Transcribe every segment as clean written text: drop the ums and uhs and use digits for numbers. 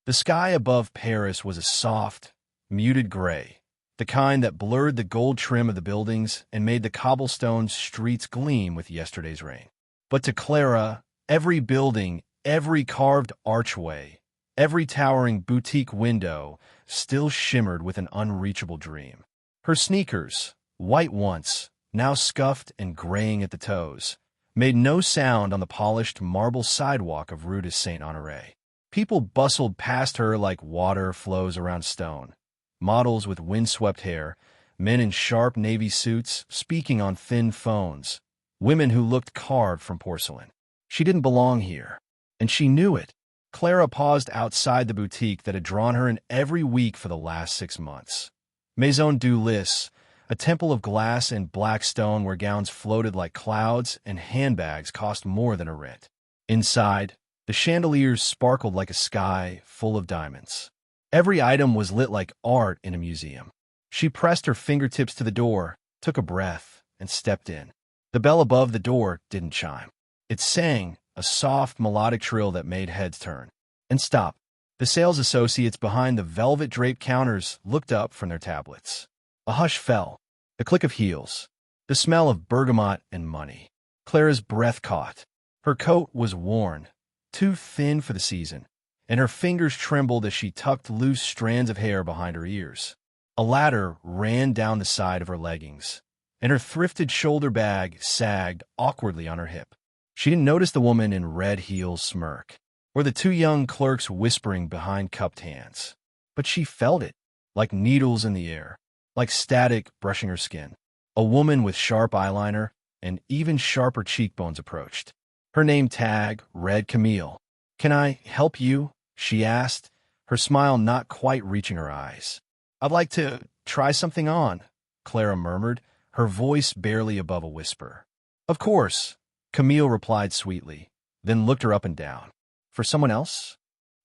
The sky above Paris was a soft, muted gray, the kind that blurred the gold trim of the buildings and made the cobblestone streets gleam with yesterday's rain. But to Clara, every building, every carved archway, every towering boutique window still shimmered with an unreachable dream. Her sneakers, white once, now scuffed and graying at the toes, made no sound on the polished marble sidewalk of Rue de Saint-Honoré. People bustled past her like water flows around stone. Models with windswept hair, men in sharp navy suits speaking on thin phones, women who looked carved from porcelain. She didn't belong here, and she knew it. Clara paused outside the boutique that had drawn her in every week for the last 6 months. Maison du Lys, a temple of glass and black stone where gowns floated like clouds and handbags cost more than a rent. Inside, the chandeliers sparkled like a sky full of diamonds. Every item was lit like art in a museum. She pressed her fingertips to the door, took a breath, and stepped in. The bell above the door didn't chime. It sang, a soft melodic trill that made heads turn and stop. The sales associates behind the velvet-draped counters looked up from their tablets. A hush fell, the click of heels, the smell of bergamot and money. Clara's breath caught. Her coat was worn, too thin for the season, and her fingers trembled as she tucked loose strands of hair behind her ears. A ladder ran down the side of her leggings, and her thrifted shoulder bag sagged awkwardly on her hip. She didn't notice the woman in red heels smirk, or the 2 young clerks whispering behind cupped hands. But she felt it, like needles in the air, like static brushing her skin. A woman with sharp eyeliner and even sharper cheekbones approached. Her name tag read Camille. "Can I help you?" she asked, her smile not quite reaching her eyes. "I'd like to try something on," Clara murmured, her voice barely above a whisper. "Of course," Camille replied sweetly, then looked her up and down. "For someone else?"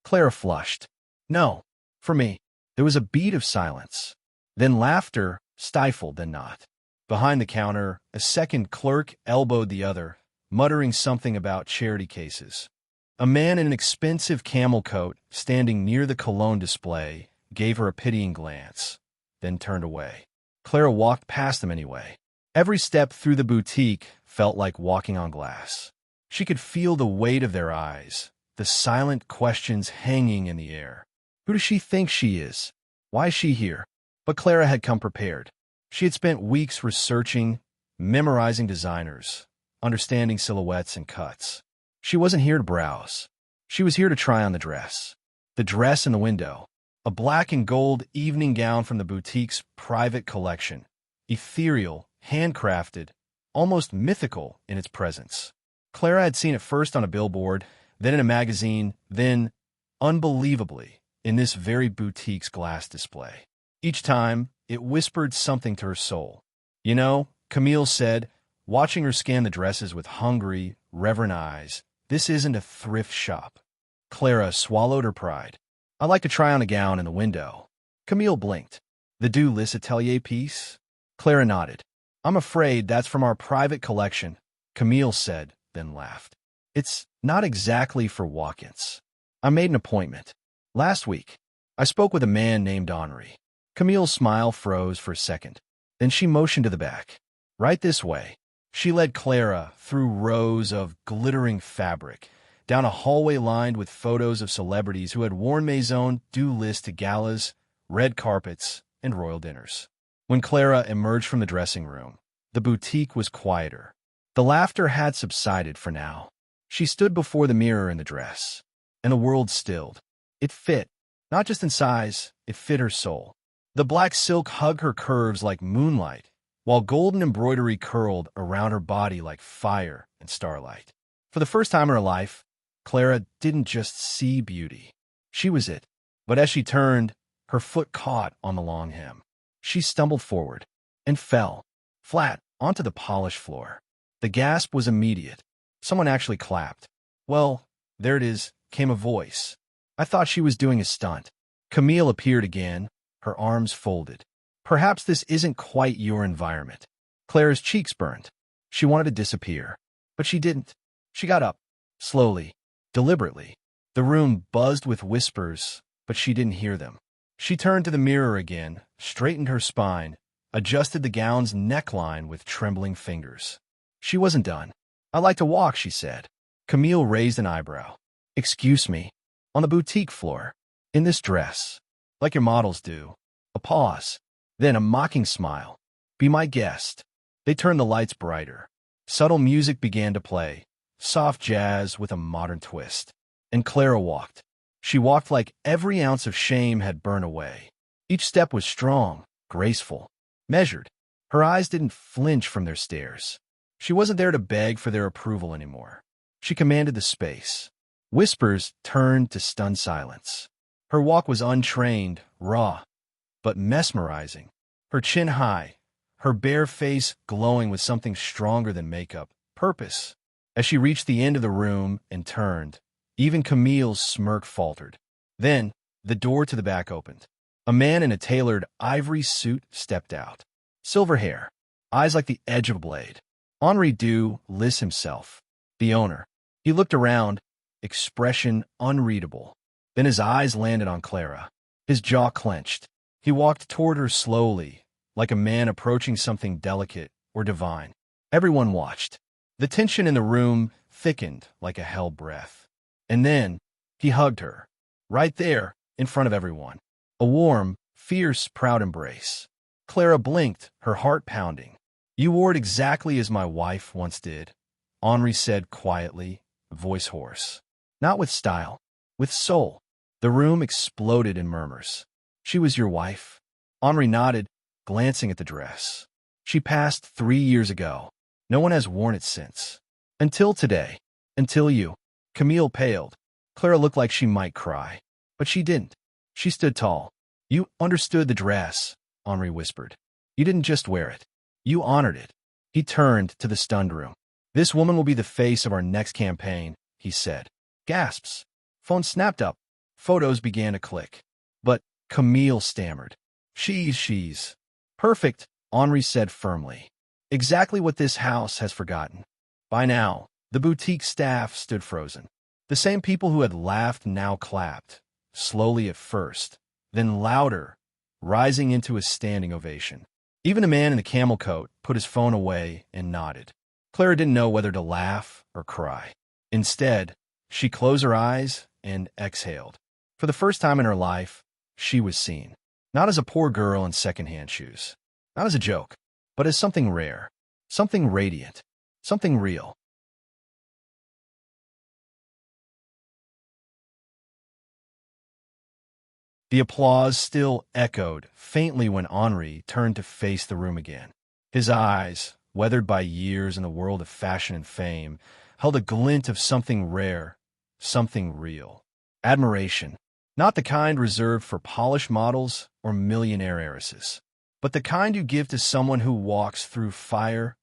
Clara flushed. "No, for me." There was a beat of silence, then laughter, stifled then not. Behind the counter, a second clerk elbowed the other, muttering something about charity cases. A man in an expensive camel coat, standing near the cologne display, gave her a pitying glance, then turned away. Clara walked past them anyway. Every step through the boutique felt like walking on glass. She could feel the weight of their eyes, the silent questions hanging in the air. Who does she think she is? Why is she here? But Clara had come prepared. She had spent weeks researching, memorizing designers, understanding silhouettes and cuts. She wasn't here to browse. She was here to try on the dress. The dress in the window. A black and gold evening gown from the boutique's private collection. Ethereal, handcrafted, almost mythical in its presence. Clara had seen it first on a billboard, then in a magazine, then, unbelievably, in this very boutique's glass display. Each time, it whispered something to her soul. "You know," Camille said, watching her scan the dresses with hungry, reverent eyes, "this isn't a thrift shop." Clara swallowed her pride. "I'd like to try on a gown in the window." Camille blinked. "The Du Lys Atelier piece?" Clara nodded. "I'm afraid that's from our private collection," Camille said, then laughed. "It's not exactly for walk-ins. I made an appointment. Last week, I spoke with a man named Henri." Camille's smile froze for a second. Then she motioned to the back. "Right this way." She led Clara through rows of glittering fabric, down a hallway lined with photos of celebrities who had worn Maison du Lys to galas, red carpets, and royal dinners. When Clara emerged from the dressing room, the boutique was quieter. The laughter had subsided for now. She stood before the mirror in the dress, and the world stilled. It fit, not just in size, it fit her soul. The black silk hugged her curves like moonlight, while golden embroidery curled around her body like fire and starlight. For the first time in her life, Clara didn't just see beauty. She was it. But as she turned, her foot caught on the long hem. She stumbled forward and fell, flat, onto the polished floor. The gasp was immediate. Someone actually clapped. "Well, there it is," came a voice. "I thought she was doing a stunt." Camille appeared again, her arms folded. "Perhaps this isn't quite your environment." Clara's cheeks burned. She wanted to disappear, but she didn't. She got up, slowly, deliberately. The room buzzed with whispers, but she didn't hear them. She turned to the mirror again, straightened her spine, adjusted the gown's neckline with trembling fingers. She wasn't done. "I like to walk," she said. Camille raised an eyebrow. "Excuse me. On the boutique floor. In this dress. Like your models do." A pause. Then a mocking smile. "Be my guest." They turned the lights brighter. Subtle music began to play, soft jazz with a modern twist. And Clara walked. She walked like every ounce of shame had burned away. Each step was strong, graceful, measured. Her eyes didn't flinch from their stares. She wasn't there to beg for their approval anymore. She commanded the space. Whispers turned to stunned silence. Her walk was untrained, raw, but mesmerizing. Her chin high, her bare face glowing with something stronger than makeup, purpose. As she reached the end of the room and turned, even Camille's smirk faltered. Then, the door to the back opened. A man in a tailored ivory suit stepped out. Silver hair, eyes like the edge of a blade. Henri Dulles himself, the owner. He looked around, expression unreadable. Then his eyes landed on Clara. His jaw clenched. He walked toward her slowly, like a man approaching something delicate or divine. Everyone watched. The tension in the room thickened like a hell breath. And then, he hugged her. Right there, in front of everyone. A warm, fierce, proud embrace. Clara blinked, her heart pounding. "You wore it exactly as my wife once did," Henri said quietly, voice hoarse. "Not with style, with soul." The room exploded in murmurs. "She was your wife?" Henri nodded, glancing at the dress. "She passed 3 years ago. No one has worn it since. Until today. Until you." Camille paled. Clara looked like she might cry. But she didn't. She stood tall. "You understood the dress," Henri whispered. "You didn't just wear it. You honored it." He turned to the stunned room. "This woman will be the face of our next campaign," he said. Gasps. Phone snapped up. Photos began to click. But Camille stammered. She's perfect," Henri said firmly. "Exactly what this house has forgotten." By now, the boutique staff stood frozen. The same people who had laughed now clapped, slowly at first, then louder, rising into a standing ovation. Even a man in the camel coat put his phone away and nodded. Clara didn't know whether to laugh or cry. Instead, she closed her eyes and exhaled. For the first time in her life, she was seen. Not as a poor girl in second-hand shoes. Not as a joke, but as something rare, something radiant, something real. The applause still echoed faintly when Henri turned to face the room again. His eyes, weathered by years in the world of fashion and fame, held a glint of something rare, something real. Admiration, not the kind reserved for polished models or millionaire heiresses, but the kind you give to someone who walks through fire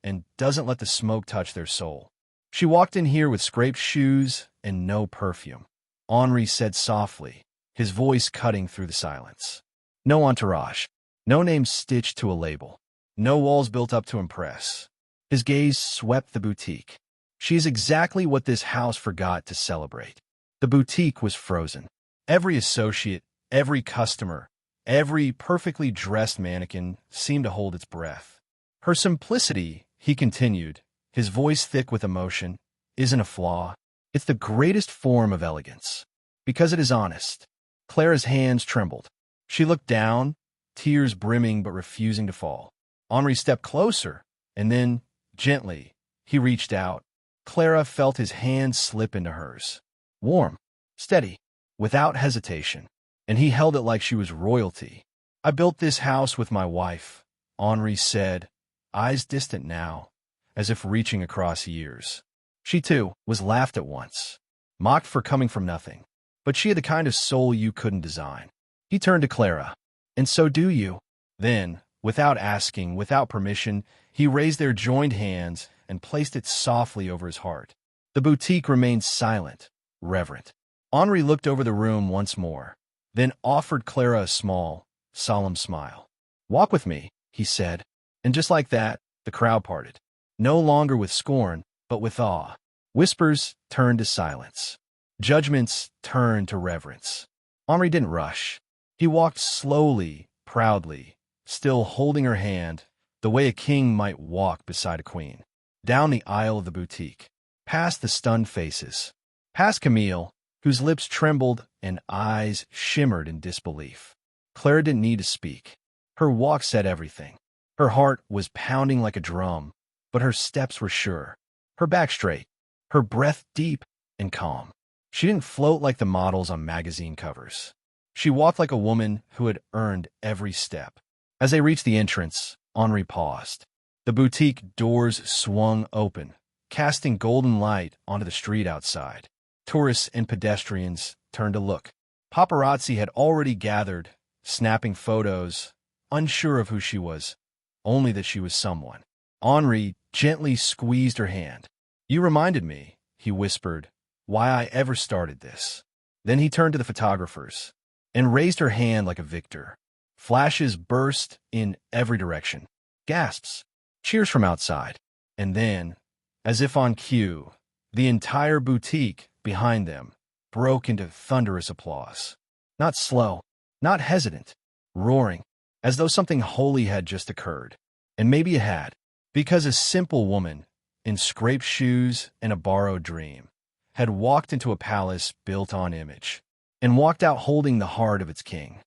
and doesn't let the smoke touch their soul. She walked in here with scraped shoes and no perfume. Henri said softly, his voice cutting through the silence. No entourage, no name stitched to a label, no walls built up to impress. His gaze swept the boutique. She is exactly what this house forgot to celebrate. The boutique was frozen. Every associate, every customer, every perfectly dressed mannequin seemed to hold its breath. Her simplicity, he continued, his voice thick with emotion, isn't a flaw. It's the greatest form of elegance. Because it is honest. Clara's hands trembled. She looked down, tears brimming but refusing to fall. Henri stepped closer, and then, gently, he reached out. Clara felt his hand slip into hers. Warm, steady, without hesitation, and he held it like she was royalty. "I built this house with my wife," Henri said, eyes distant now, as if reaching across years. She, too, was laughed at once, mocked for coming from nothing. But she had the kind of soul you couldn't design. He turned to Clara. "And so do you." Then, without asking, without permission, he raised their joined hands and placed it softly over his heart. The boutique remained silent, reverent. Henri looked over the room once more, then offered Clara a small, solemn smile. "Walk with me," he said. And just like that, the crowd parted. No longer with scorn, but with awe. Whispers turned to silence. Judgments turned to reverence. Henri didn't rush. He walked slowly, proudly, still holding her hand, the way a king might walk beside a queen. Down the aisle of the boutique, past the stunned faces, past Camille, whose lips trembled and eyes shimmered in disbelief. Clara didn't need to speak. Her walk said everything. Her heart was pounding like a drum, but her steps were sure, her back straight, her breath deep and calm. She didn't float like the models on magazine covers. She walked like a woman who had earned every step. As they reached the entrance, Henri paused. The boutique doors swung open, casting golden light onto the street outside. Tourists and pedestrians turned to look. Paparazzi had already gathered, snapping photos, unsure of who she was, only that she was someone. Henri gently squeezed her hand. "You reminded me," he whispered, "why I ever started this." Then he turned to the photographers and raised her hand like a victor. Flashes burst in every direction. Gasps. Cheers from outside. And then, as if on cue, the entire boutique behind them broke into thunderous applause. Not slow, not hesitant, roaring, as though something holy had just occurred. And maybe it had, because a simple woman, in scraped shoes and a borrowed dream, had walked into a palace built on image, and walked out holding the heart of its king.